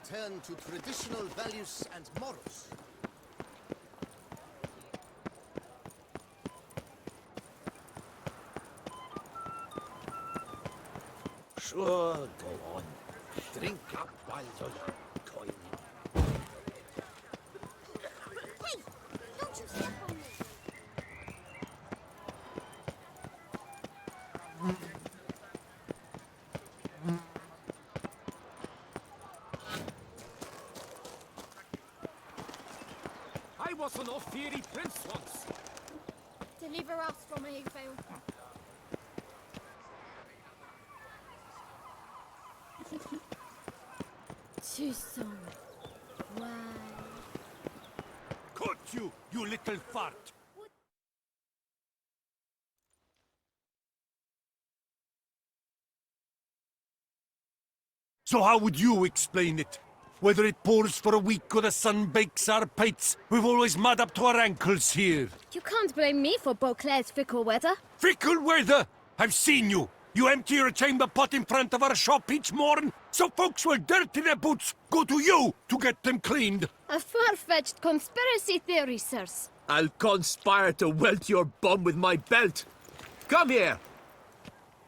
return to traditional values and morals. Sure, go on. Drink up while you're coiling. Wait! Don't you step on me! I was an off-fiery prince once. Deliver us from Hayfail. Too soon. Why? Caught you, you little fart! So how would you explain it? Whether it pours for a week or the sun bakes our pates, we've always mud up to our ankles here. You can't blame me for Beauclair's fickle weather. Fickle weather! I've seen you! You empty your chamber pot in front of our shop each morn, so folks will dirty their boots, go to you to get them cleaned. A far-fetched conspiracy theory, sirs. I'll conspire to welt your bum with my belt. Come here.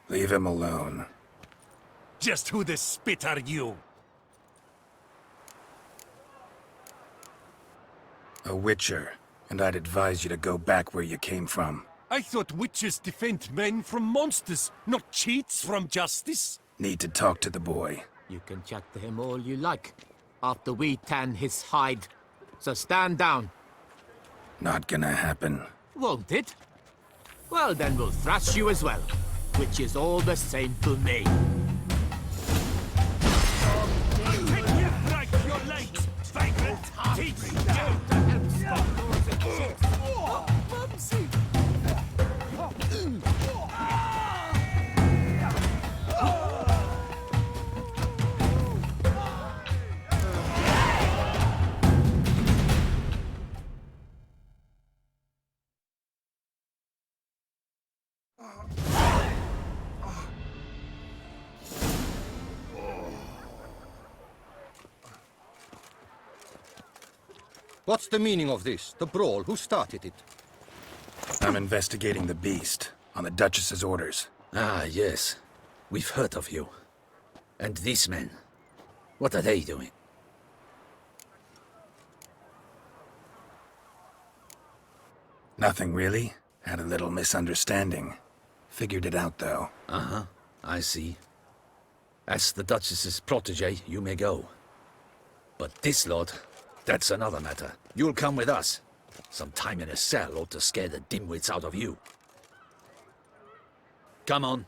Leave him alone. Just who the spit are you? A witcher, and I'd advise you to go back where you came from. I thought witches defend men from monsters, not cheats from justice. Need to talk to the boy. You can chat to him all you like, after we tan his hide. So stand down. Not gonna happen. Won't it? Well, then we'll thrash you as well, which is all the same to me. Can you break your legs, vagrant? Teach you to help stop those chicks. Oh, Bubsy! What's the meaning of this? The brawl? Who started it? I'm investigating the beast, on the Duchess's orders. Ah, yes. We've heard of you. And these men, what are they doing? Nothing really. Had a little misunderstanding. Figured it out, though. Uh-huh, I see. As the Duchess's protege, you may go. But this lot, that's another matter. You'll come with us. Some time in a cell ought to scare the dimwits out of you. Come on.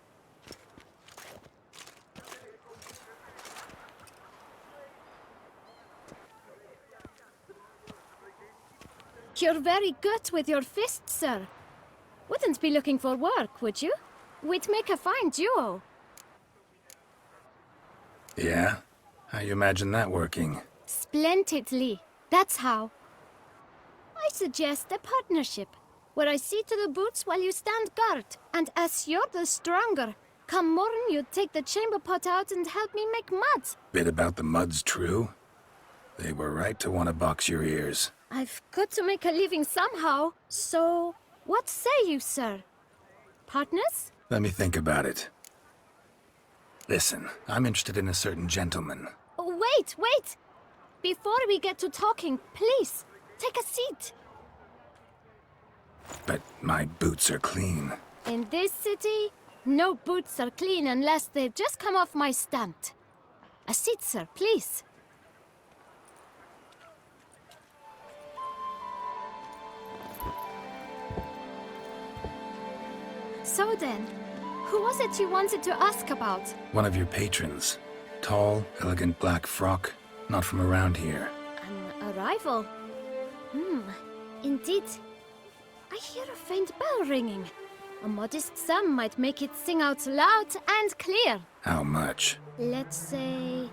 You're very good with your fists, sir. Wouldn't be looking for work, would you? We'd make a fine duo. Yeah? How you imagine that working? Splendidly. That's how. I suggest a partnership, where I see to the boots while you stand guard. And as you're the stronger, come morn you take the chamber pot out and help me make mud. Bit about the mud's true? They were right to want to box your ears. I've got to make a living somehow, so what say you, sir? Partners? Let me think about it. Listen, I'm interested in a certain gentleman. Oh, wait! Before we get to talking, please, take a seat. But my boots are clean. In this city, no boots are clean unless they just come off my stand. A seat, sir, please. So then, who was it you wanted to ask about? One of your patrons. Tall, elegant black frock. Not from around here. An arrival? Indeed. I hear a faint bell ringing. A modest sum might make it sing out loud and clear. How much? Let's say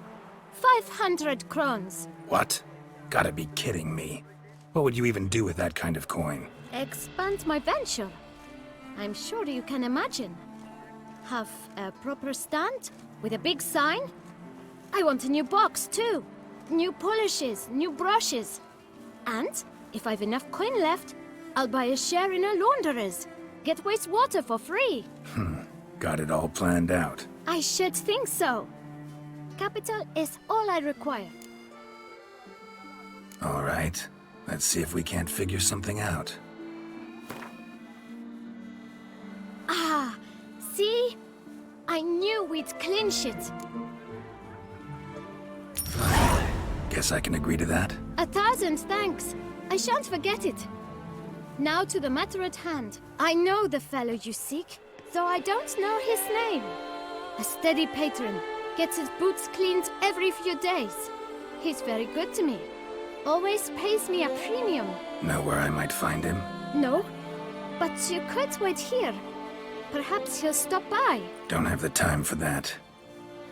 500 crowns. What? Gotta be kidding me. What would you even do with that kind of coin? Expand my venture. I'm sure you can imagine. Have a proper stand with a big sign. I want a new box too. new polishes, new brushes. And, if I've enough coin left, I'll buy a share in a launderer's. Get wastewater for free. Got it all planned out. I should think so. Capital is all I require. All right. Let's see if we can't figure something out. Ah, see? I knew we'd clinch it. Guess I can agree to that. 1,000 thanks. I shan't forget it. Now to the matter at hand. I know the fellow you seek, though I don't know his name. A steady patron, gets his boots cleaned every few days. He's very good to me. Always pays me a premium. Know where I might find him? No, but you could wait here. Perhaps he'll stop by. Don't have the time for that.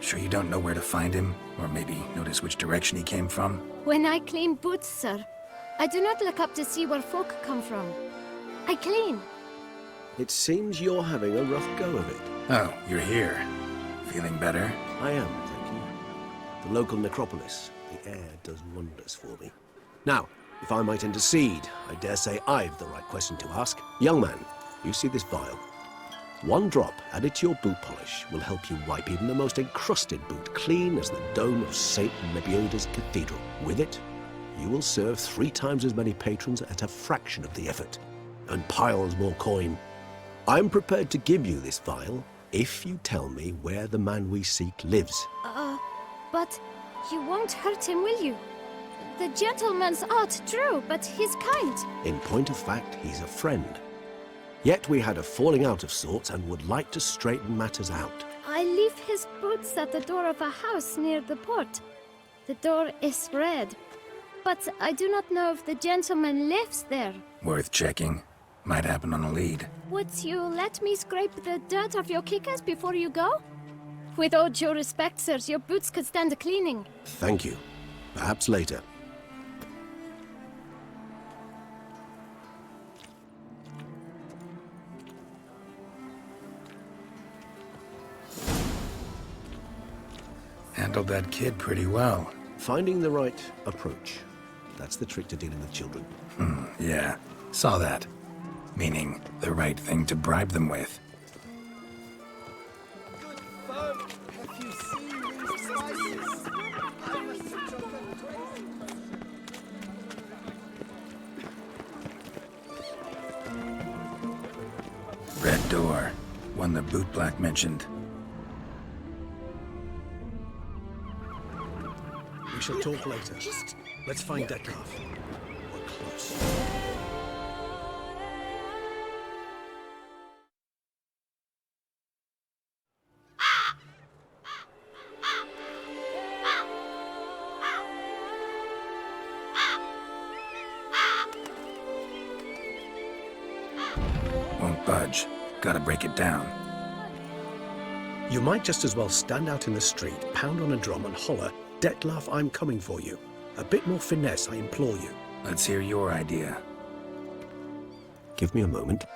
Sure you don't know where to find him? Or maybe notice which direction he came from? When I clean boots, sir, I do not look up to see where folk come from. I clean. It seems you're having a rough go of it. Oh, you're here. Feeling better? I am, thank you. The local necropolis. The air does wonders for me. Now, if I might intercede, I dare say I've the right question to ask. Young man, you see this vial? One drop added to your boot polish will help you wipe even the most encrusted boot clean as the dome of St. Lebioda's cathedral. With it, you will serve 3 times as many patrons at a fraction of the effort, and piles more coin. I'm prepared to give you this vial if you tell me where the man we seek lives. But you won't hurt him, will you? The gentleman's art, true, but he's kind. In point of fact, he's a friend. Yet we had a falling out of sorts and would like to straighten matters out. I leave his boots at the door of a house near the port. The door is red, but I do not know if the gentleman lives there. Worth checking. Might happen on a lead. Would you let me scrape the dirt off your kickers before you go? With all due respect, sirs, your boots could stand a cleaning. Thank you. Perhaps later. Handled that kid pretty well. Finding the right approach. That's the trick to dealing with children. Yeah, saw that. Meaning, the right thing to bribe them with. Good folk, have you seen these spices? I must have chocolate crazy. Red door. One the boot black mentioned. We shall talk later. Let's find Dettlaff. We're close. Won't budge. Gotta break it down. You might just as well stand out in the street, pound on a drum and holler, "Dettlaff, I'm coming for you." A bit more finesse, I implore you. Let's hear your idea. Give me a moment.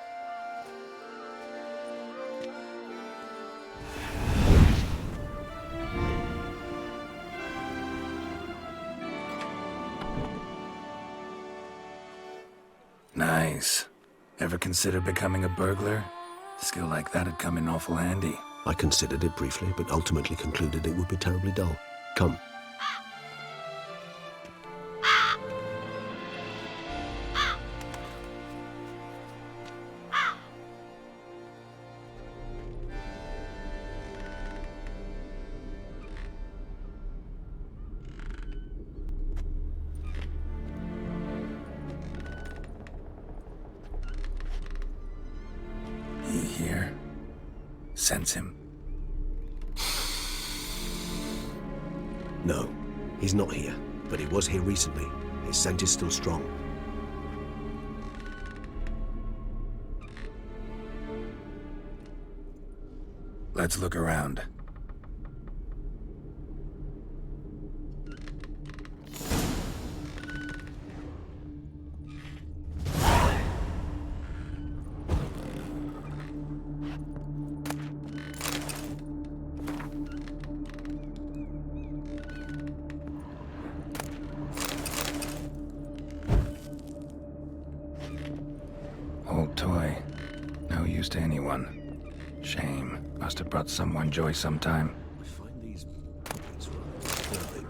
Nice. Ever consider becoming a burglar? Skill like that'd come in awful handy. I considered it briefly, but ultimately concluded it would be terribly dull. Come. He here? Sense him. No, he's not here, but he was here recently. His scent is still strong. Let's look around. use to anyone. Shame. Must have brought someone joy sometime. I find these puppets rather disturbing.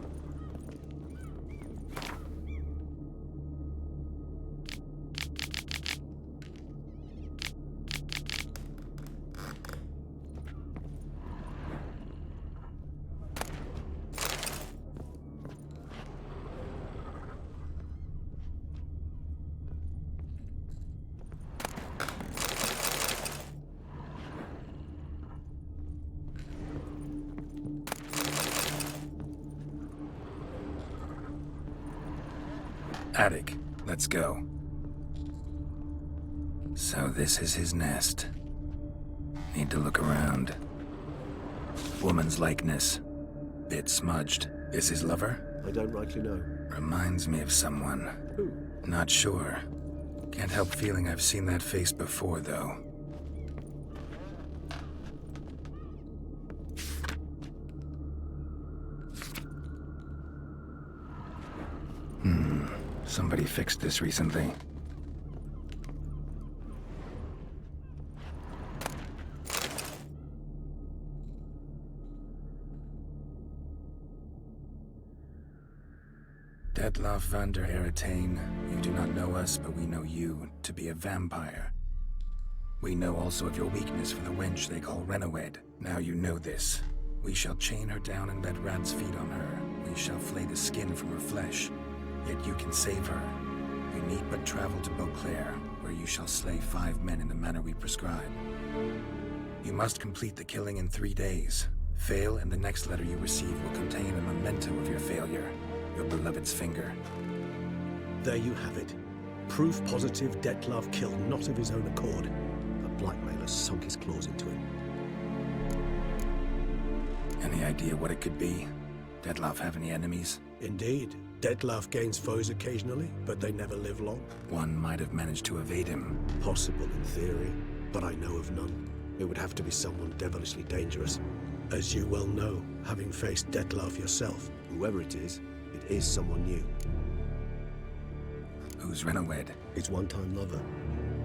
Attic, let's go. So this is his nest. Need to look around. Woman's likeness. Bit smudged. Is his lover? I don't rightly know. Reminds me of someone. Who? Not sure. Can't help feeling I've seen that face before, though. Somebody fixed this recently. Detloff van der Heretain, you do not know us, but we know you to be a vampire. We know also of your weakness for the wench they call Renawed. Now you know this. We shall chain her down and let rats feed on her. We shall flay the skin from her flesh. Yet you can save her. You need but travel to Beauclair, where you shall slay 5 men in the manner we prescribe. You must complete the killing in 3 days. Fail, and the next letter you receive will contain a memento of your failure. Your beloved's finger. There you have it. Proof positive Detlaff killed not of his own accord. A blackmailer sunk his claws into him. Any idea what it could be? Detlaff have any enemies? Indeed. Detlaff gains foes occasionally, but they never live long. One might have managed to evade him. Possible in theory, but I know of none. It would have to be someone devilishly dangerous. As you well know, having faced Detlaff yourself. Whoever it is someone new. Who's Renawed? His one-time lover.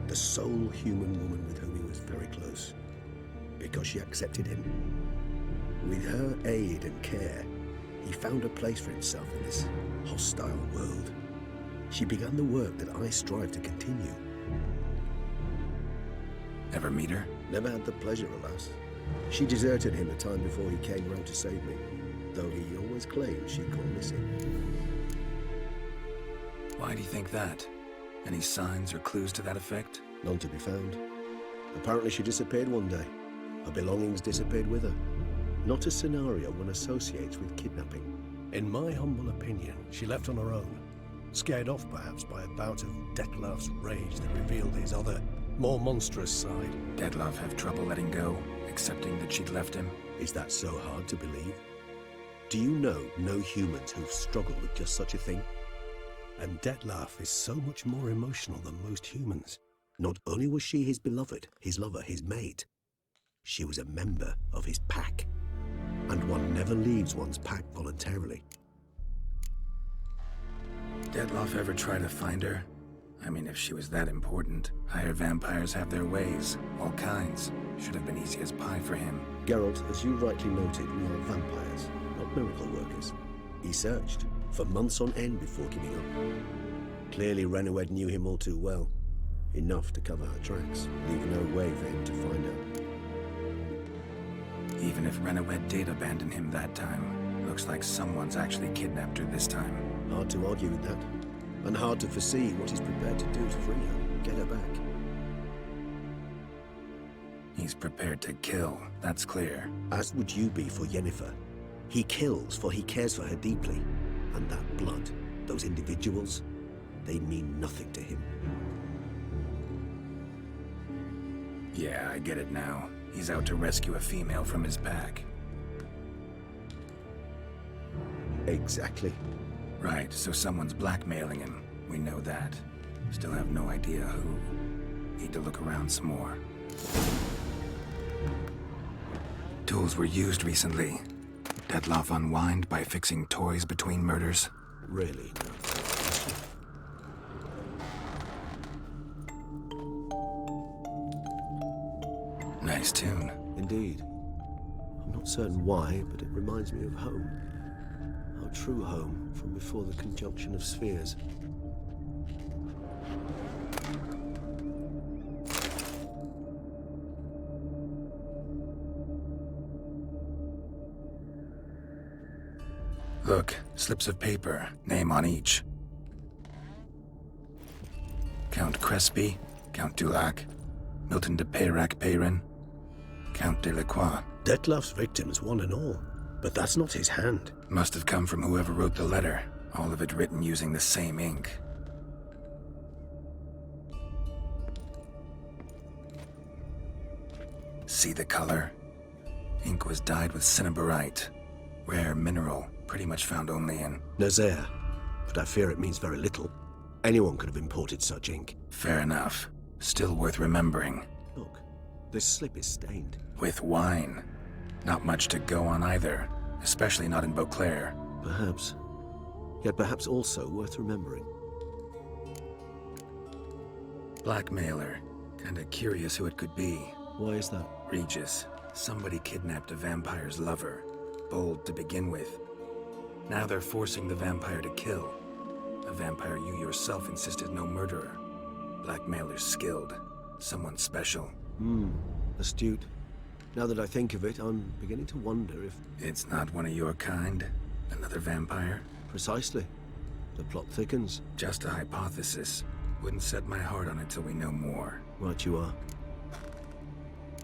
The sole human woman with whom he was very close. Because she accepted him. With her aid and care, he found a place for himself in this hostile world. She began the work that I strive to continue. Ever meet her? Never had the pleasure, alas. She deserted him a time before he came round to save me, though he always claimed she'd gone missing. Why do you think that? Any signs or clues to that effect? None to be found. Apparently she disappeared one day. Her belongings disappeared with her. Not a scenario one associates with kidnapping. In my humble opinion, she left on her own. Scared off perhaps by a bout of Detlaff's rage that revealed his other, more monstrous side. Detlaff have trouble letting go, accepting that she'd left him? Is that so hard to believe? Do you know no humans who've struggled with just such a thing? And Detlaff is so much more emotional than most humans. Not only was she his beloved, his lover, his mate, she was a member of his pack. And one never leaves one's pack voluntarily. Detlaff ever try to find her? I mean, if she was that important. Higher vampires have their ways, all kinds. Should have been easy as pie for him. Geralt, as you rightly noted, we are vampires, not miracle workers. He searched for months on end before giving up. Clearly Renawed knew him all too well. Enough to cover her tracks, leave no way for him to find out. Even if Renawed did abandon him that time, looks like someone's actually kidnapped her this time. Hard to argue with that. And hard to foresee what he's prepared to do to free her, get her back. He's prepared to kill, that's clear. As would you be for Yennefer. He kills for he cares for her deeply. And that blood, those individuals, they mean nothing to him. Yeah, I get it now. He's out to rescue a female from his pack. Exactly. Right, so someone's blackmailing him. We know that. Still have no idea who. Need to look around some more. Tools were used recently. Detlaff unwind by fixing toys between murders. Really, no. Nice tune. Indeed. I'm not certain why, but it reminds me of home. Our true home from before the conjunction of spheres. Look, slips of paper, name on each. Count Crespi, Count Dulac, Milton de Peyrac Peyrin, Count Delacroix. Detlef's victims, one and all. But that's not his hand. Must have come from whoever wrote the letter, all of it written using the same ink. See the color? Ink was dyed with cinnabarite, rare mineral, pretty much found only in... Nazaire. But I fear it means very little. Anyone could have imported such ink. Fair enough. Still worth remembering. Look, this slip is stained. With wine. Not much to go on either, especially not in Beauclair. Perhaps. Yet perhaps also worth remembering. Blackmailer. Kinda curious who it could be. Why is that? Regis. Somebody kidnapped a vampire's lover. Bold to begin with. Now they're forcing the vampire to kill. A vampire you yourself insisted no murderer. Blackmailer's skilled. Someone special. Astute. Now that I think of it, I'm beginning to wonder if... It's not one of your kind? Another vampire? Precisely. The plot thickens. Just a hypothesis. Wouldn't set my heart on it till we know more. Right you are.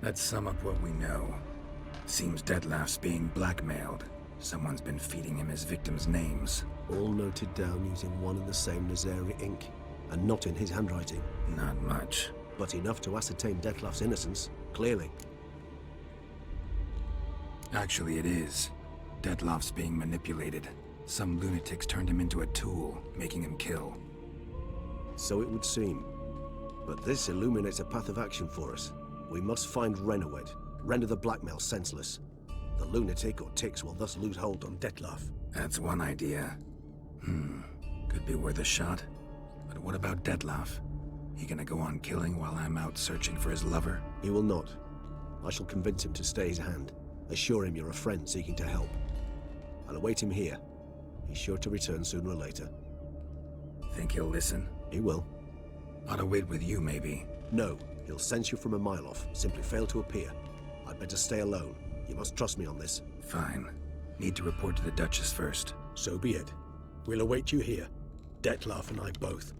Let's sum up what we know. Seems Detlef's being blackmailed. Someone's been feeding him his victims' names. All noted down using one and the same Nazari ink, and not in his handwriting. Not much. But enough to ascertain Detlef's innocence, clearly. Actually, it is. Detlef's being manipulated. Some lunatics turned him into a tool, making him kill. So it would seem. But this illuminates a path of action for us. We must find Renowed, render the blackmail senseless. The lunatic or ticks will thus lose hold on Detlef. That's one idea. Could be worth a shot. But what about Detlef? He gonna go on killing while I'm out searching for his lover? He will not. I shall convince him to stay his hand. Assure him you're a friend seeking to help. I'll await him here. He's sure to return sooner or later. Think he'll listen? He will. Ought to wait with you, maybe. No, he'll sense you from a mile off. Simply fail to appear. I'd better stay alone. You must trust me on this. Fine. Need to report to the Duchess first. So be it. We'll await you here. Detlef and I both.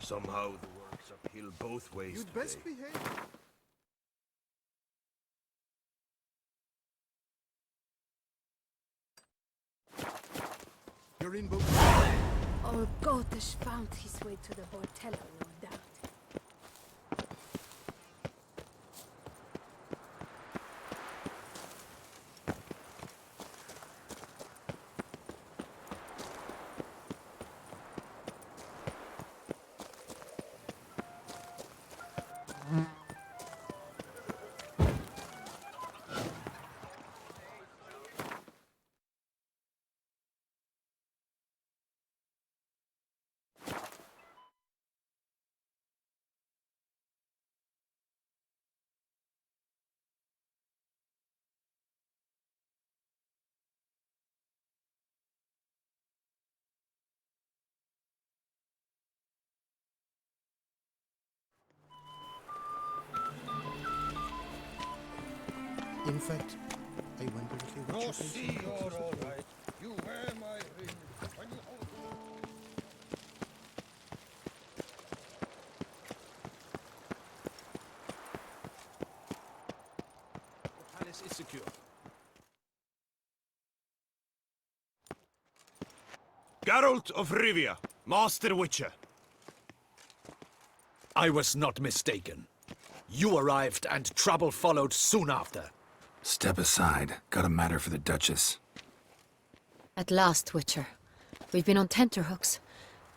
Somehow the work's uphill both ways. You'd best behave. You're in both. Oh, Gotish found his way to the Bordello, no doubt. In fact, I wonder if you No, watch your see, you're all right. You wear my ring when you hold The palace is secure. Geralt of Rivia, Master Witcher. I was not mistaken. You arrived and trouble followed soon after. Step aside. Got a matter for the Duchess. At last, Witcher. We've been on tenterhooks.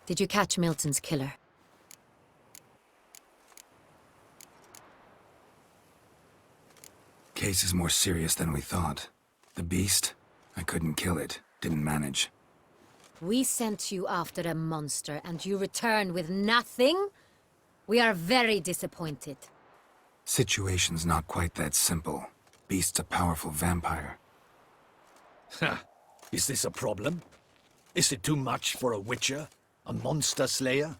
Did you catch Milton's killer? case is more serious than we thought. The beast, I couldn't kill it. Didn't manage. We sent you after a monster, and you return with nothing? We are very disappointed. Situation's not quite that simple. Beast's a powerful vampire. Ha! Is this a problem? Is it too much for a witcher? A monster slayer?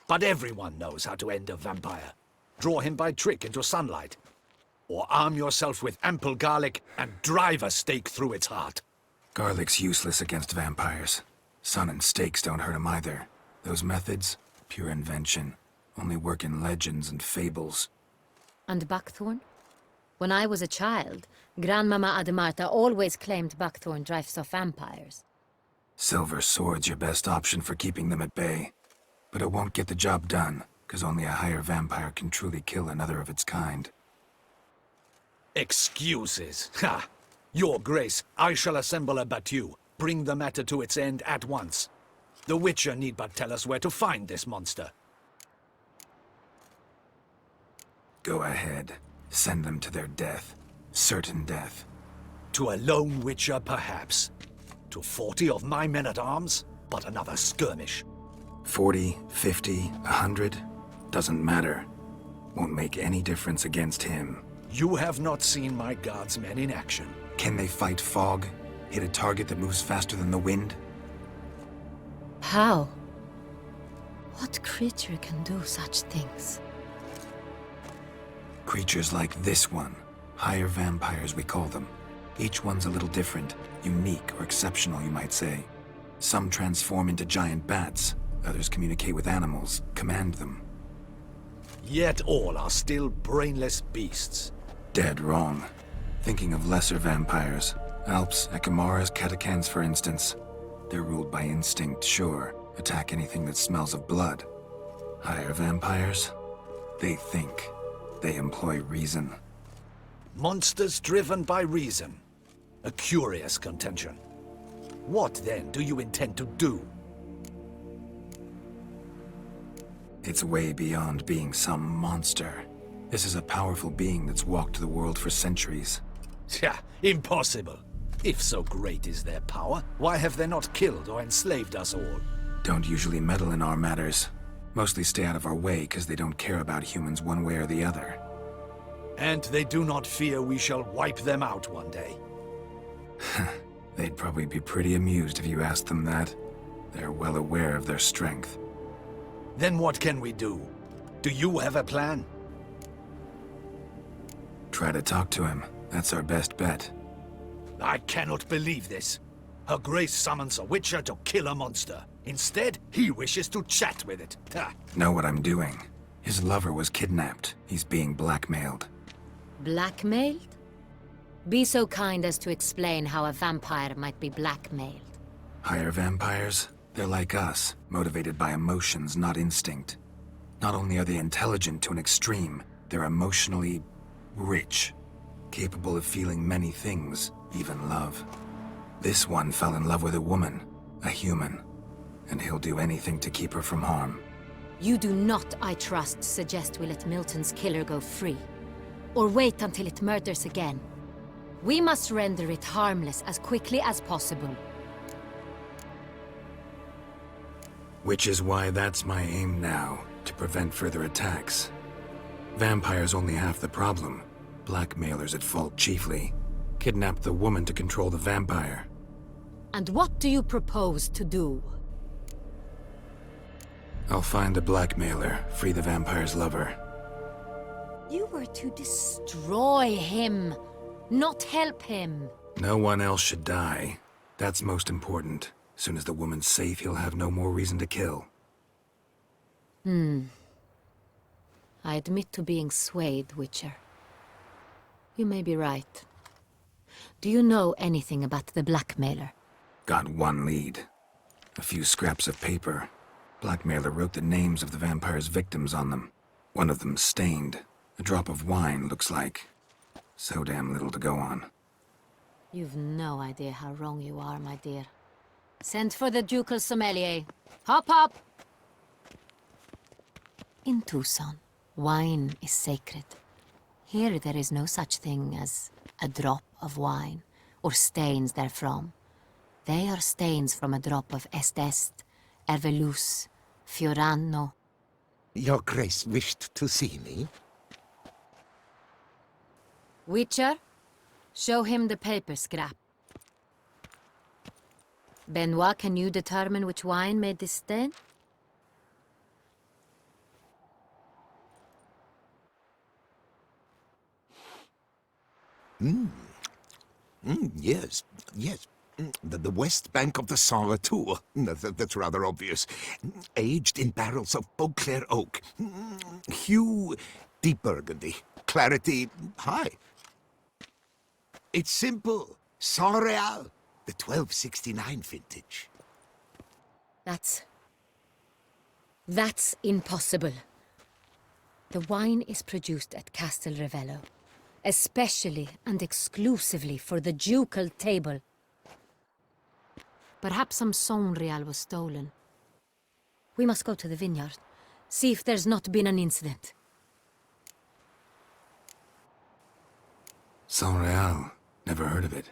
But everyone knows how to end a vampire. Draw him by trick into sunlight. Or arm yourself with ample garlic and drive a stake through its heart. Garlic's useless against vampires. Sun and stakes don't hurt him either. Those methods, pure invention. Only work in legends and fables. And buckthorn? When I was a child, Grandmama Ademarta always claimed buckthorn drives off vampires. Silver sword's your best option for keeping them at bay. But it won't get the job done, because only a higher vampire can truly kill another of its kind. Excuses. Ha! Your Grace, I shall assemble a battue. Bring the matter to its end at once. The Witcher need but tell us where to find this monster. Go ahead. Send them to their death. Certain death. To a lone Witcher, perhaps. To 40 of my men-at-arms, but another skirmish. 40, 50, 100? Doesn't matter. Won't make any difference against him. You have not seen my guardsmen in action. Can they fight fog? Hit a target that moves faster than the wind? How? What creature can do such things? Creatures like this one. Higher vampires, we call them. Each one's a little different. Unique or exceptional, you might say. Some transform into giant bats. Others communicate with animals, command them. Yet all are still brainless beasts. Dead wrong. Thinking of lesser vampires. Alps, Ekamaras, Catacans, for instance. They're ruled by instinct, sure. Attack anything that smells of blood. Higher vampires? They think. They employ reason. Monsters driven by reason. A curious contention. What, then, do you intend to do? It's way beyond being some monster. This is a powerful being that's walked the world for centuries. Tja, impossible. If so great is their power, why have they not killed or enslaved us all? Don't usually meddle in our matters. Mostly stay out of our way because they don't care about humans one way or the other. And they do not fear we shall wipe them out one day. They'd probably be pretty amused if you asked them that. They're well aware of their strength. Then what can we do? Do you have a plan? Try to talk to him. That's our best bet. I cannot believe this. Her Grace summons a Witcher to kill a monster. Instead, he wishes to chat with it. Ha. Know what I'm doing. His lover was kidnapped. He's being blackmailed. Blackmailed? Be so kind as to explain how a vampire might be blackmailed. Higher vampires? They're like us, motivated by emotions, not instinct. Not only are they intelligent to an extreme, they're emotionally rich. Capable of feeling many things, even love. This one fell in love with a woman, a human. And he'll do anything to keep her from harm. You do not, I trust, suggest we let Milton's killer go free. Or wait until it murders again. We must render it harmless as quickly as possible. Which is why that's my aim now, to prevent further attacks. Vampires only half the problem. Blackmailers at fault chiefly. Kidnapped the woman to control the vampire. And what do you propose to do? I'll find the blackmailer, free the vampire's lover. You were to destroy him, not help him. No one else should die. That's most important. Soon as the woman's safe, he'll have no more reason to kill. I admit to being swayed, Witcher. You may be right. Do you know anything about the blackmailer? Got one lead. A few scraps of paper. Blackmailer wrote the names of the vampire's victims on them. One of them stained. A drop of wine, looks like. So damn little to go on. You've no idea how wrong you are, my dear. Send for the ducal sommelier. Hop, hop! In Tucson, wine is sacred. Here there is no such thing as a drop of wine, or stains therefrom. They are stains from a drop of Est, Ervelus, Fiorano. Your Grace wished to see me? Witcher, show him the paper scrap. Benoit, can you determine which wine made this stain? Yes, yes. The west bank of the Saint Retour. That's rather obvious. Aged in barrels of Beauclair oak. Hue, deep burgundy. Clarity, high. It's simple. Saint Real, the 1269 vintage. That's impossible. The wine is produced at Castel Revello, especially and exclusively for the ducal table. Perhaps some Saint-Real was stolen. We must go to the vineyard, see if there's not been an incident. Saint Real. Never heard of it.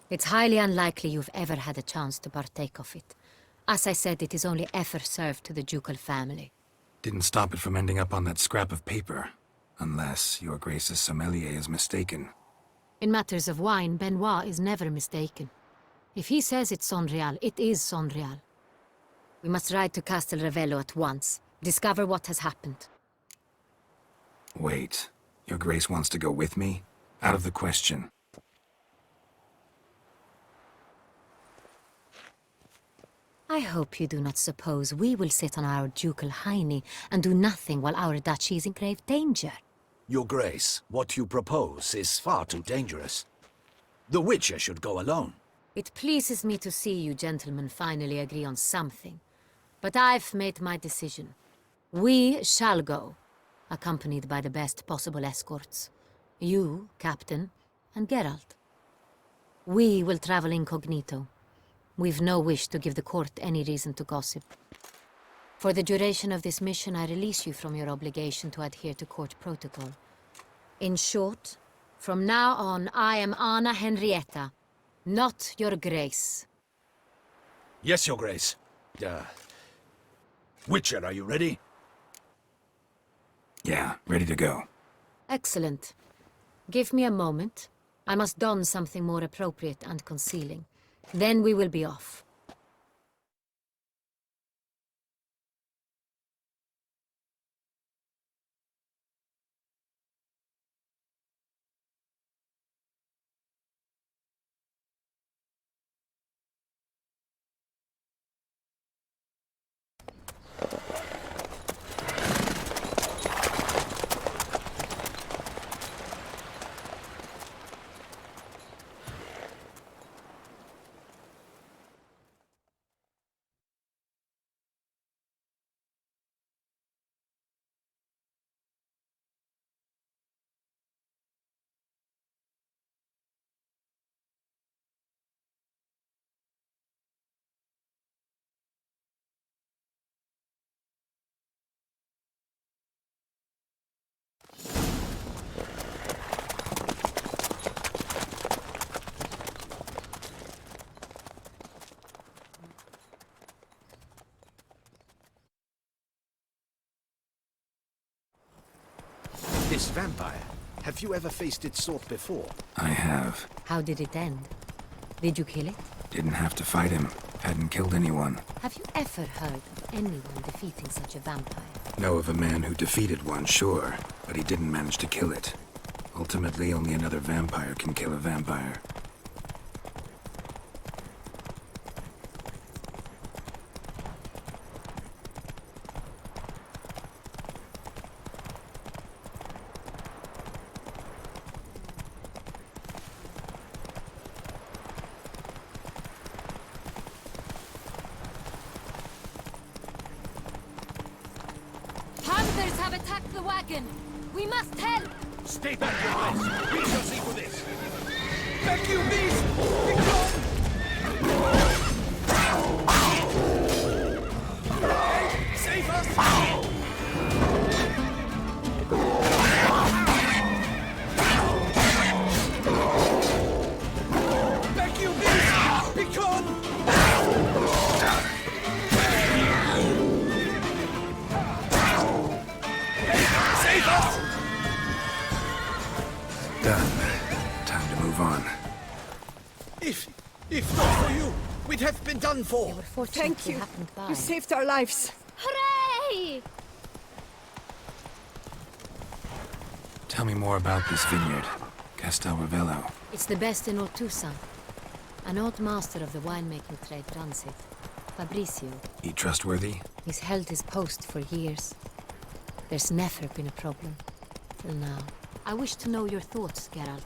It's highly unlikely you've ever had a chance to partake of it. As I said, it is only ever served to the ducal family. Didn't stop it from ending up on that scrap of paper. Unless your Grace's sommelier is mistaken. In matters of wine, Benoit is never mistaken. If he says it's Saint-Real, it is Saint-Real. We must ride to Castel Revello at once. Discover what has happened. Wait. Your Grace wants to go with me? Out of the question. I hope you do not suppose we will sit on our ducal hiney and do nothing while our duchy is in grave danger. Your Grace, what you propose is far too dangerous. The Witcher should go alone. It pleases me to see you gentlemen finally agree on something. But I've made my decision. We shall go, accompanied by the best possible escorts. You, Captain, and Geralt. We will travel incognito. We've no wish to give the court any reason to gossip. For the duration of this mission, I release you from your obligation to adhere to court protocol. In short, from now on, I am Anna Henrietta, not your Grace. Yes, Your Grace. Witcher, are you ready? Yeah, ready to go. Excellent. Give me a moment. I must don something more appropriate and concealing. Then we will be off. This vampire, have you ever faced its sort before? I have. How did it end? Did you kill it? Didn't have to fight him. Hadn't killed anyone. Have you ever heard of anyone defeating such a vampire? Know of a man who defeated one, sure, but he didn't manage to kill it. Ultimately, only another vampire can kill a vampire. Hunters have attacked the wagon! We must help! Stay back, Your Grace. We shall see to this. Thank you, beast! Save us! it hath been done for? They were fortunate Thank we you. happened by. You saved our lives. Hooray! Tell me more about this vineyard, Castel Ravello. It's the best in Ortusa. An old master of the winemaking trade runs it. Fabricio. He trustworthy? He's held his post for years. There's never been a problem. Till now. I wish to know your thoughts, Geralt.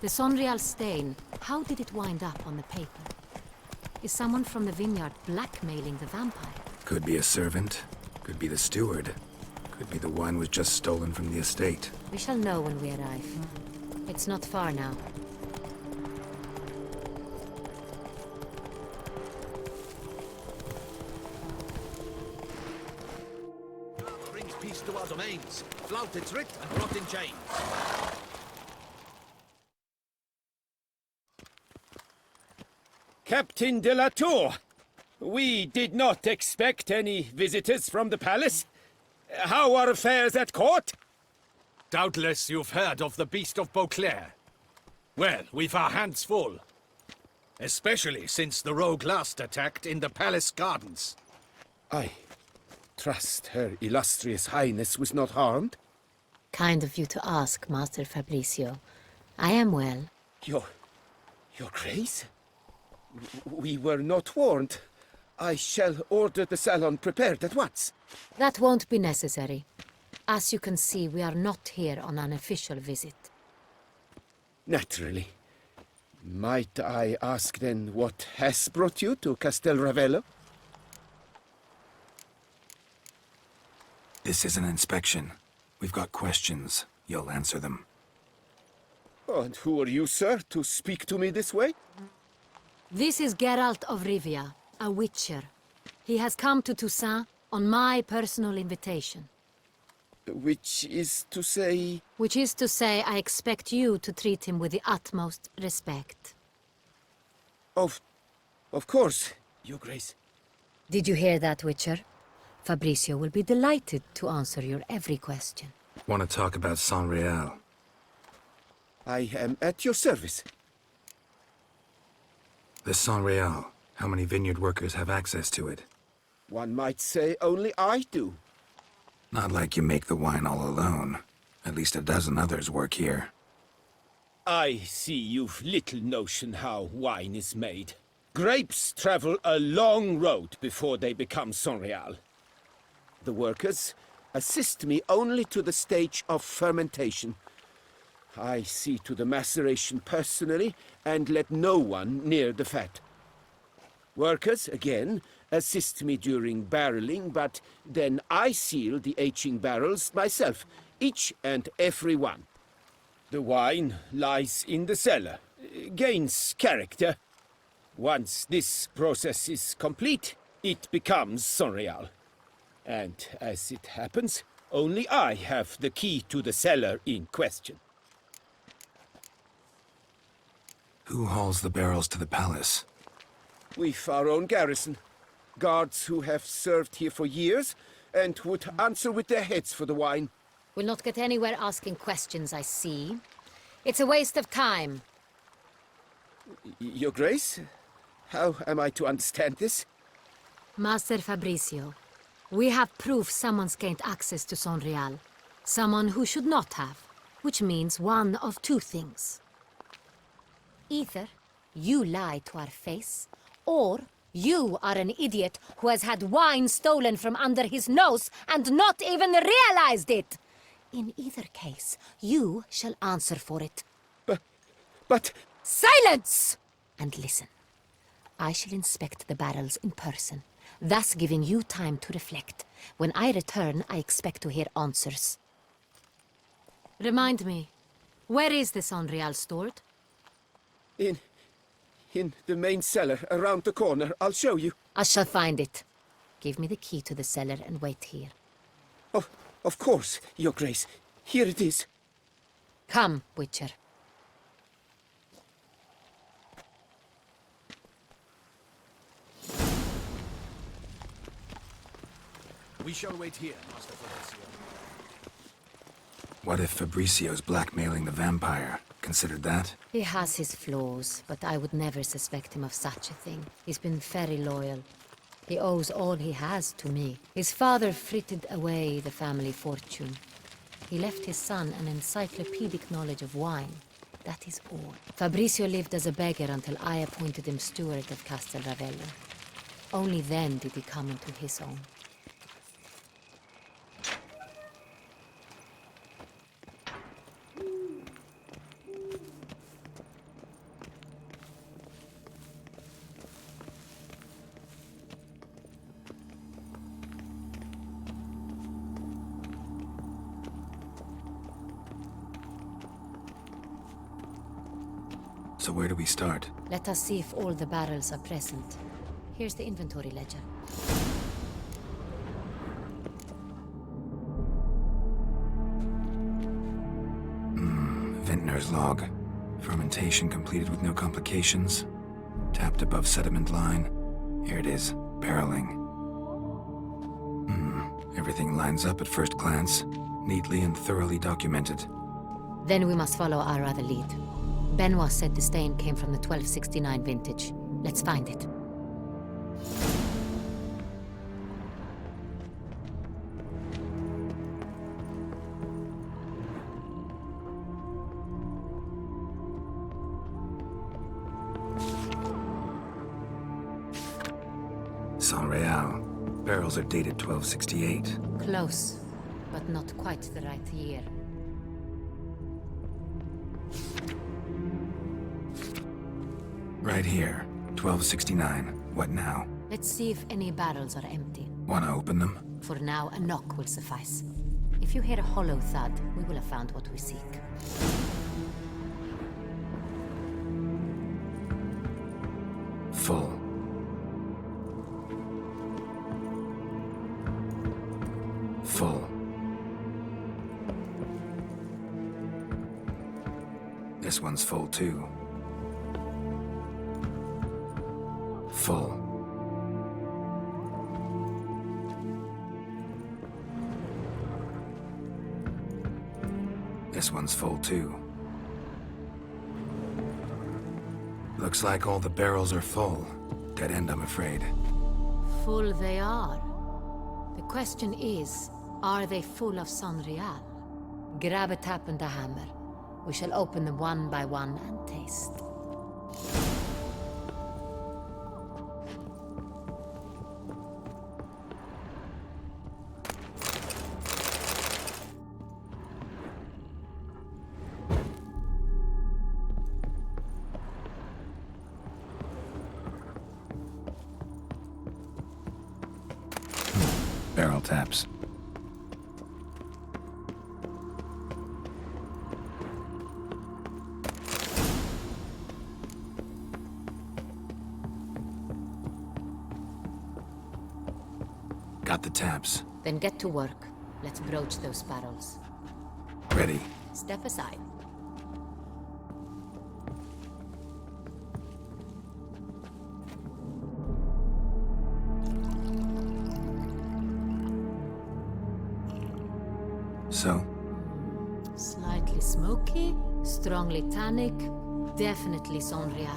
The Sonreal stain, how did it wind up on the paper? Is someone from the vineyard blackmailing the vampire? Could be a servant. Could be the steward. Could be the wine was just stolen from the estate. We shall know when we arrive. It's not far now. Brings peace to our domains. Flout its writ and rot in chains. Captain de la Tour, we did not expect any visitors from the palace. How are affairs at court? Doubtless you've heard of the Beast of Beauclair. Well, we've our hands full. Especially since the rogue last attacked in the palace gardens. I trust Her Illustrious Highness was not harmed? Kind of you to ask, Master Fabricio. I am well. Your Grace? We were not warned. I shall order the salon prepared at once. That won't be necessary. As you can see, we are not here on an official visit. Naturally. Might I ask then what has brought you to Castel Ravello? This is an inspection. We've got questions. You'll answer them. And who are you, sir, to speak to me this way? This is Geralt of Rivia, a witcher. He has come to Toussaint on my personal invitation. Which is to say... Which is to say, I expect you to treat him with the utmost respect. Of course, Your Grace. Did you hear that, Witcher? Fabricio will be delighted to answer your every question. Want to talk about Sonreal? I am at your service. The Sonreal. How many vineyard workers have access to it? One might say only I do. Not like you make the wine all alone. At least a dozen others work here. I see you've little notion how wine is made. Grapes travel a long road before they become Sonreal. The workers assist me only to the stage of fermentation. I see to the maceration personally and let no one near the fat. Workers, again, assist me during barreling, but then I seal the aging barrels myself, each and every one. The wine lies in the cellar, gains character. Once this process is complete, it becomes Sonreal. And as it happens, only I have the key to the cellar in question. Who hauls the barrels to the palace? We've our own garrison. Guards who have served here for years and would answer with their heads for the wine. We'll not get anywhere asking questions, I see. It's a waste of time. Your Grace? How am I to understand this? Master Fabricio, we have proof someone's gained access to Sonreal. Someone who should not have, which means one of two things. Either you lie to our face, or you are an idiot who has had wine stolen from under his nose and not even realized it. In either case, you shall answer for it. But... Silence! And listen. I shall inspect the barrels in person, thus giving you time to reflect. When I return, I expect to hear answers. Remind me, where is the Sonreal stored? In the main cellar, around the corner. I'll show you. I shall find it. Give me the key to the cellar and wait here. Oh, of course, Your Grace. Here it is. Come, Witcher. We shall wait here, Master Fabricio. What if Fabricio's blackmailing the vampire? considered that? He has his flaws, but I would never suspect him of such a thing. He's been very loyal. He owes all he has to me. His father frittered away the family fortune. He left his son an encyclopedic knowledge of wine. That is all. Fabrizio lived as a beggar until I appointed him steward of Castel Ravello. Only then did he come into his own. So where do we start? Let us see if all the barrels are present. Here's the inventory ledger. Vintner's log. Fermentation completed with no complications. Tapped above sediment line. Here it is. Barreling. Everything lines up at first glance. Neatly and thoroughly documented. Then we must follow our other lead. Benoit said the stain came from the 1269 vintage. Let's find it. San Real. Barrels are dated 1268. Close, but not quite the right year. Right here. 1269. What now? Let's see if any barrels are empty. Wanna open them? For now, a knock will suffice. If you hear a hollow thud, we will have found what we seek. Full. Full. This one's full too. Full. This one's full too. Looks like all the barrels are full. Dead end, I'm afraid. Full they are. The question is, are they full of San Real? Grab a tap and a hammer. We shall open them one by one and taste. Barrel taps. Got the taps. Then get to work. Let's broach those barrels. Ready. Step aside. So? Slightly smoky, strongly tannic, definitely San Real.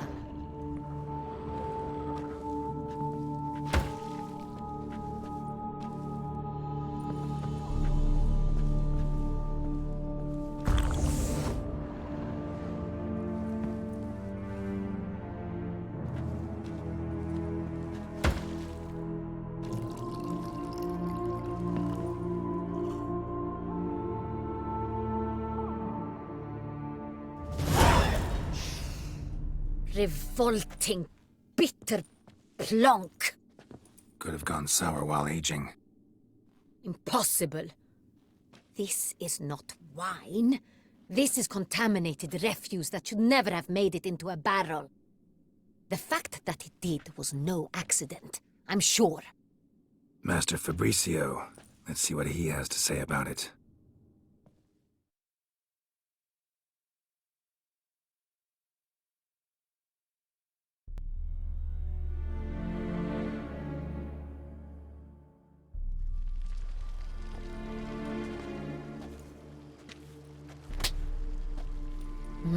Revolting, bitter plonk. Could have gone sour while aging. Impossible. This is not wine. This is contaminated refuse that should never have made it into a barrel. The fact that it did was no accident, I'm sure. Master Fabrizio. Let's see what he has to say about it.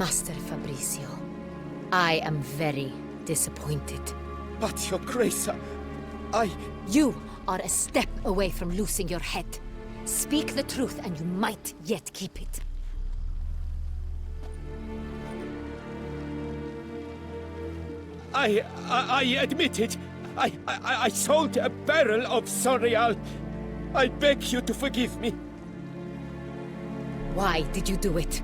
Master Fabrizio, I am very disappointed. But, Your Grace, I... You are a step away from losing your head. Speak the truth and you might yet keep it. I admit it. I sold a barrel of Sonreal. I beg you to forgive me. Why did you do it?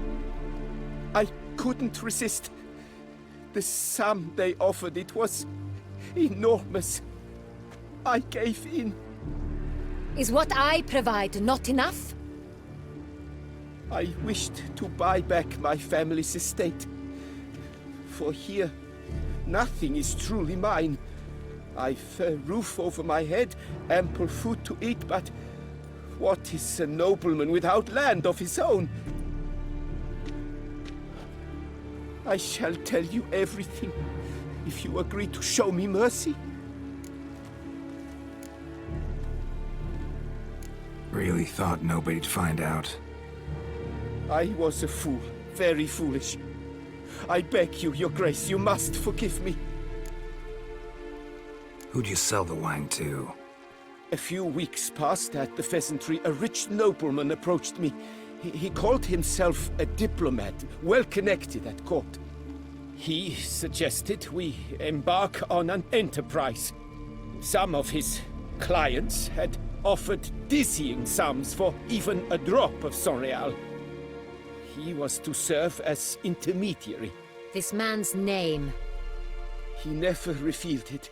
I couldn't resist. The sum they offered, it was enormous. I gave in. Is what I provide not enough? I wished to buy back my family's estate. For here, nothing is truly mine. I've a roof over my head, ample food to eat, but what is a nobleman without land of his own? I shall tell you everything, if you agree to show me mercy. Really thought nobody'd find out. I was a fool, very foolish. I beg you, Your Grace, you must forgive me. Who'd you sell the wine to? A few weeks past at the Pheasantry, a rich nobleman approached me. He called himself a diplomat, well connected at court. He suggested we embark on an enterprise. Some of his clients had offered dizzying sums for even a drop of Sonreal. He was to serve as intermediary. This man's name? He never revealed it.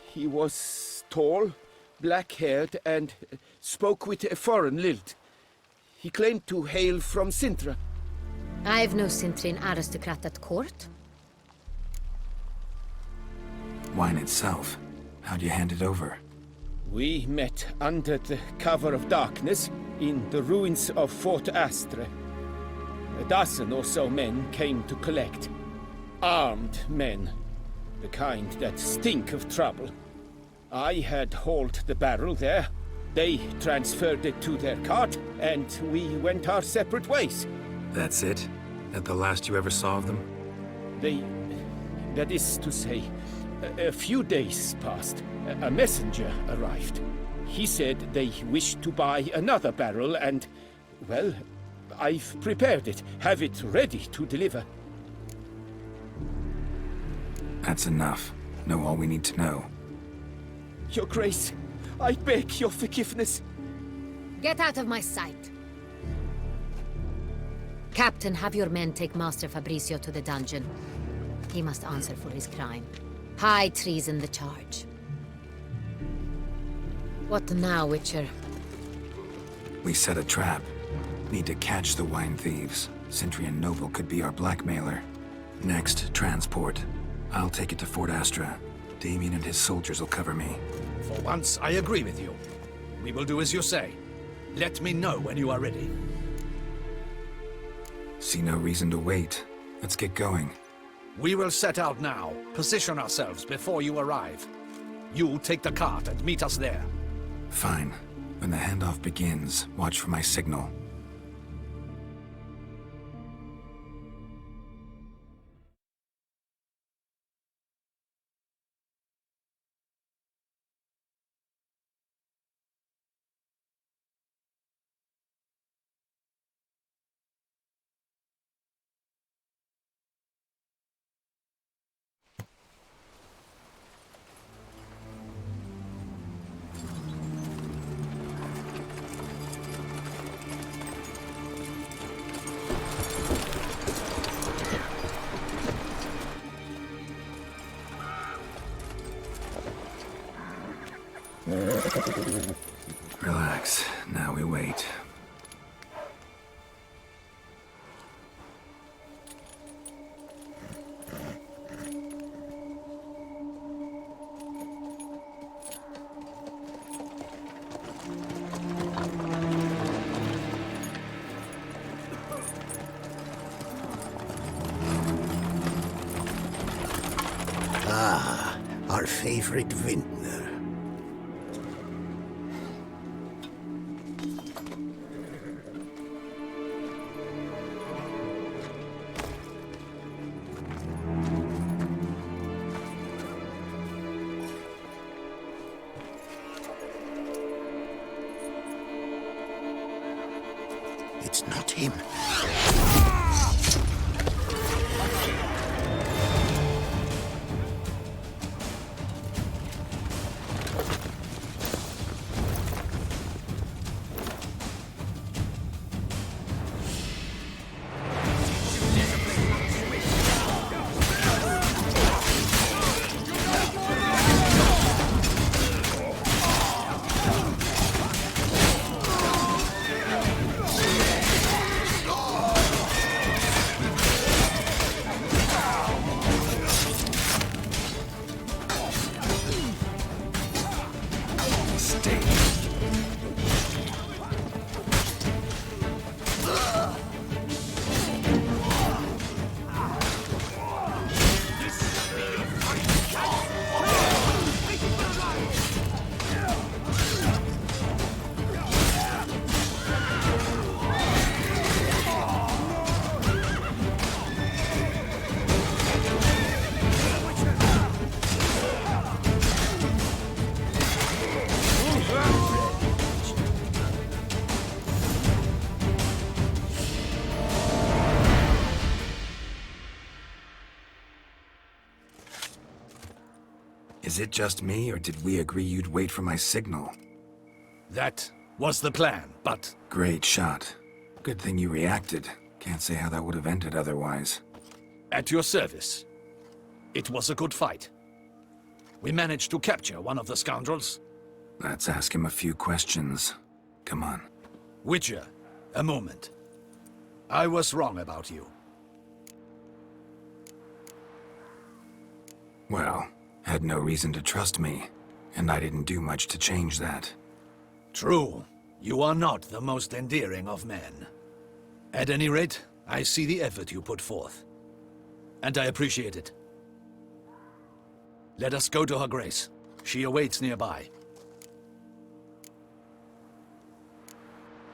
He was tall, black-haired, and spoke with a foreign lilt. He claimed to hail from Sintra. I've no Sintrin aristocrat at court. Wine itself. How'd you hand it over? We met under the cover of darkness in the ruins of Fort Astre. A dozen or so men came to collect. Armed men. The kind that stink of trouble. I had hauled the barrel there. They transferred it to their cart, and we went our separate ways. That's it? That the last you ever saw of them? That is to say, a few days passed. A messenger arrived. He said they wished to buy another barrel and, well, I've prepared it, have it ready to deliver. That's enough. Know all we need to know. Your Grace, I beg your forgiveness. Get out of my sight. Captain, have your men take Master Fabrizio to the dungeon. He must answer for his crime. High treason the charge. What now, Witcher? We set a trap. Need to catch the wine thieves. Sentry and Noble could be our blackmailer. Next, transport. I'll take it to Fort Astra. Damien and his soldiers will cover me. For once, I agree with you. We will do as you say. Let me know when you are ready. See no reason to wait. Let's get going. We will set out now. Position ourselves before you arrive. You take the cart and meet us there. Fine. When the handoff begins, watch for my signal. Relax. Now we wait. Ah, our favorite vintner. him. Is it just me, or did we agree you'd wait for my signal? That was the plan, but... Great shot. Good thing you reacted. Can't say how that would have ended otherwise. At your service. It was a good fight. We managed to capture one of the scoundrels. Let's ask him a few questions. Come on. Witcher, a moment. I was wrong about you. Well, had no reason to trust me, and I didn't do much to change that. True. You are not the most endearing of men. At any rate, I see the effort you put forth. And I appreciate it. Let us go to her grace. She awaits nearby.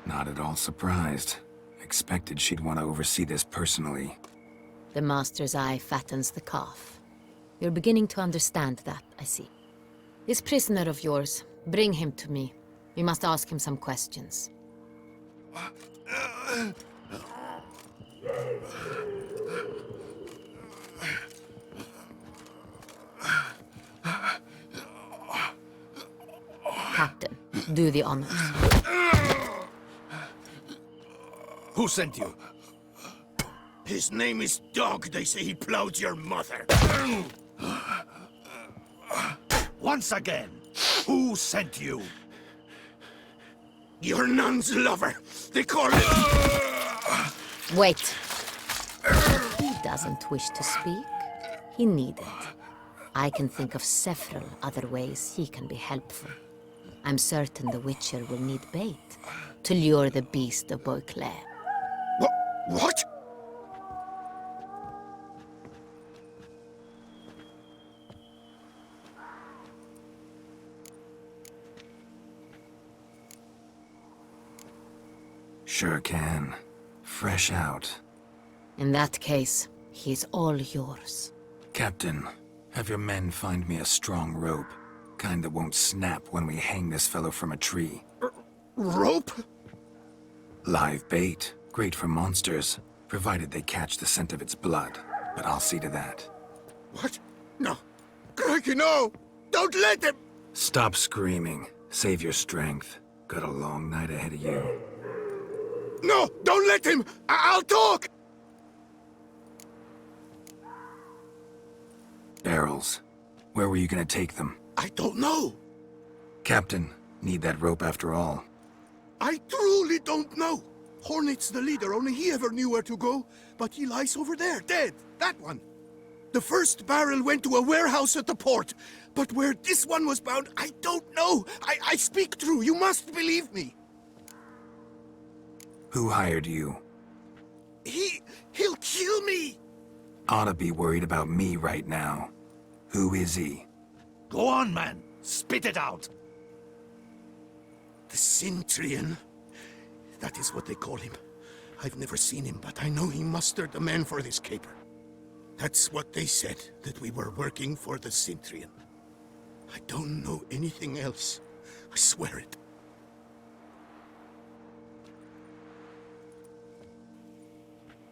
Not at all surprised. Expected she'd want to oversee this personally. The Master's eye fattens the calf. You're beginning to understand that, I see. This prisoner of yours, bring him to me. We must ask him some questions. Captain, do the honors. Who sent you? His name is Dog. They say he plowed your mother. Once again, who sent you? Your nun's lover. They call it... Wait. He doesn't wish to speak. He needn't. I can think of several other ways he can be helpful. I'm certain the Witcher will need bait to lure the beast of Beauclair. What? Sure can. Fresh out. In that case, he's all yours. Captain, have your men find me a strong rope. Kind that won't snap when we hang this fellow from a tree. Rope? Live bait. Great for monsters, provided they catch the scent of its blood. But I'll see to that. What? No. Crikey, no! Don't let him! Stop screaming. Save your strength. Got a long night ahead of you. No! Don't let him! I'll talk! Barrels. Where were you gonna take them? I don't know. Captain, need that rope after all. I truly don't know. Hornet's the leader, only he ever knew where to go. But he lies over there, dead. That one. The first barrel went to a warehouse at the port. But where this one was bound, I don't know. I speak true. You must believe me. Who hired you? He'll kill me. Ought to be worried about me right now. Who is he? Go on, man. Spit it out. The Cintrian. That is what they call him. I've never seen him, but I know he mustered the men for this caper. That's what they said, that we were working for the Cintrian. I don't know anything else. I swear it.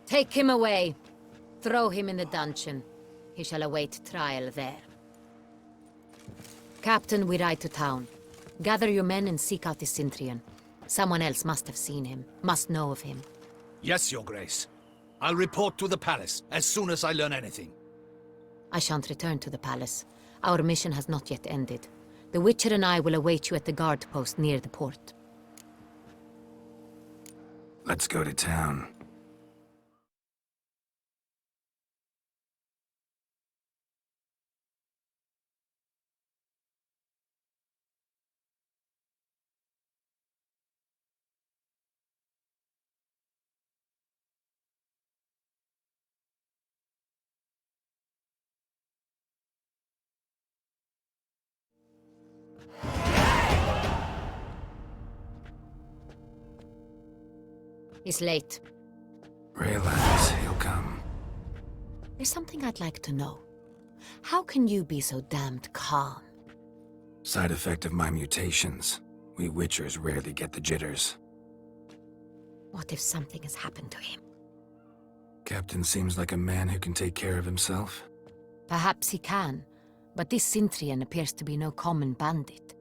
Take him away. Throw him in the dungeon. He shall await trial there. Captain, we ride to town. Gather your men and seek out the Cintrian. Someone else must have seen him, must know of him. Yes, Your Grace. I'll report to the palace as soon as I learn anything. I shan't return to the palace. Our mission has not yet ended. The Witcher and I will await you at the guard post near the port. Let's go to town. He's late. Relax, he'll come. There's something I'd like to know. How can you be so damned calm? Side effect of my mutations. We Witchers rarely get the jitters. What if something has happened to him? Captain seems like a man who can take care of himself. Perhaps he can, but this Cintrian appears to be no common bandit.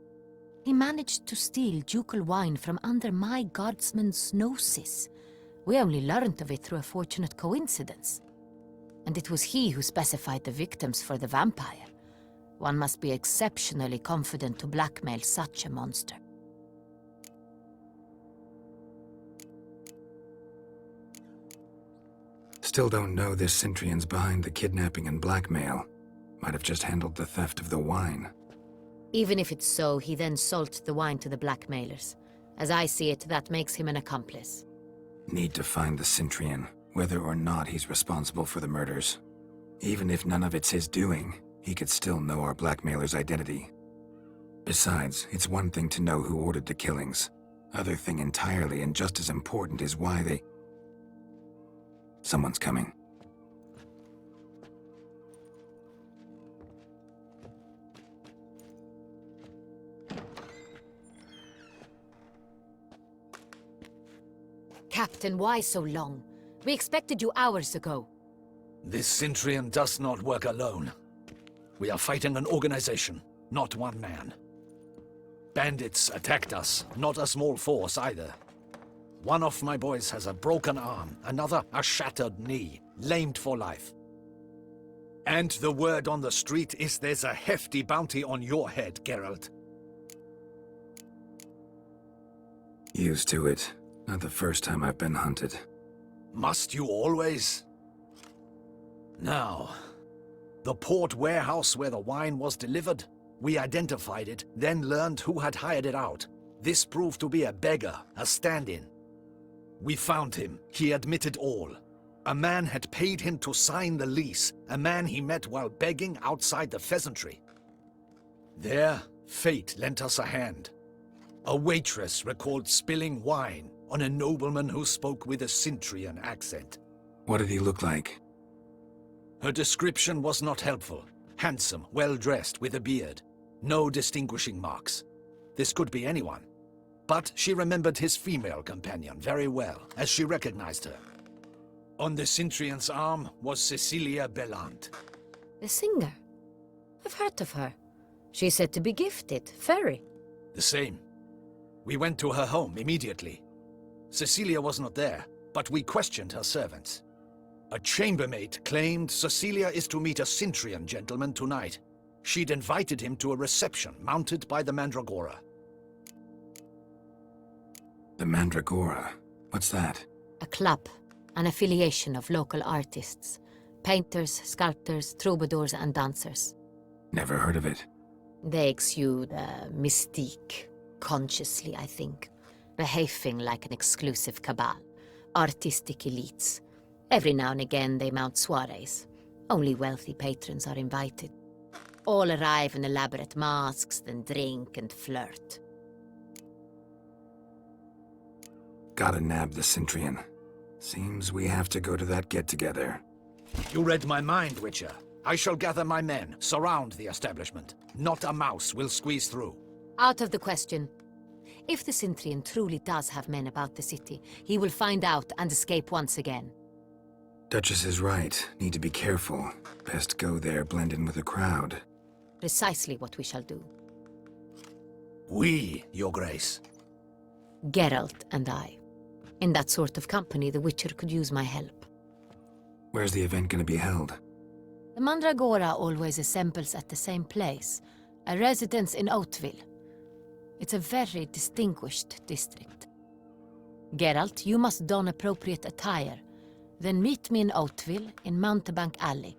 He managed to steal ducal wine from under my guardsman's noses. We only learned of it through a fortunate coincidence. And it was he who specified the victims for the vampire. One must be exceptionally confident to blackmail such a monster. Still don't know this Cintrian's behind the kidnapping and blackmail. Might have just handled the theft of the wine. Even if it's so, he then sold the wine to the blackmailers. As I see it, that makes him an accomplice. Need to find the Cintrian, whether or not he's responsible for the murders. Even if none of it's his doing, he could still know our blackmailer's identity. Besides, it's one thing to know who ordered the killings. Other thing entirely, and just as important, is why they... Someone's coming. Captain, why so long? We expected you hours ago. This Cintrian does not work alone. We are fighting an organization, not one man. Bandits attacked us, not a small force either. One of my boys has a broken arm, another a shattered knee, lamed for life. And the word on the street is there's a hefty bounty on your head, Geralt. Used to it. Not the first time I've been hunted. Must you always? Now, the port warehouse where the wine was delivered, we identified it, then learned who had hired it out. This proved to be a beggar, a stand-in. We found him. He admitted all. A man had paid him to sign the lease, a man he met while begging outside the pheasantry. There, fate lent us a hand. A waitress recalled spilling wine on a nobleman who spoke with a Cintrian accent. What did he look like? Her description was not helpful. Handsome, well-dressed, with a beard. No distinguishing marks. This could be anyone. But she remembered his female companion very well, as she recognized her. On the Cintrian's arm was Cecilia Bellant. The singer? I've heard of her. She's said to be gifted, fairy. The same. We went to her home immediately. Cecilia was not there, but we questioned her servants. A chambermaid claimed Cecilia is to meet a Cintrian gentleman tonight. She'd invited him to a reception mounted by the Mandragora. The Mandragora? What's that? A club, an affiliation of local artists. Painters, sculptors, troubadours and dancers. Never heard of it. They exude mystique, consciously, I think. Behaving like an exclusive cabal. Artistic elites. Every now and again they mount soirees. Only wealthy patrons are invited. All arrive in elaborate masks, then drink and flirt. Gotta nab the Cintrian. Seems we have to go to that get-together. You read my mind, Witcher. I shall gather my men, surround the establishment. Not a mouse will squeeze through. Out of the question. If the Cintrian truly does have men about the city, he will find out and escape once again. Duchess is right. Need to be careful. Best go there, blend in with the crowd. Precisely what we shall do. We, Your Grace. Geralt and I. In that sort of company, the Witcher could use my help. Where's the event gonna be held? The Mandragora always assembles at the same place, a residence in Oatville. It's a very distinguished district. Geralt, you must don appropriate attire. Then meet me in Oatville in Mountebank Alley.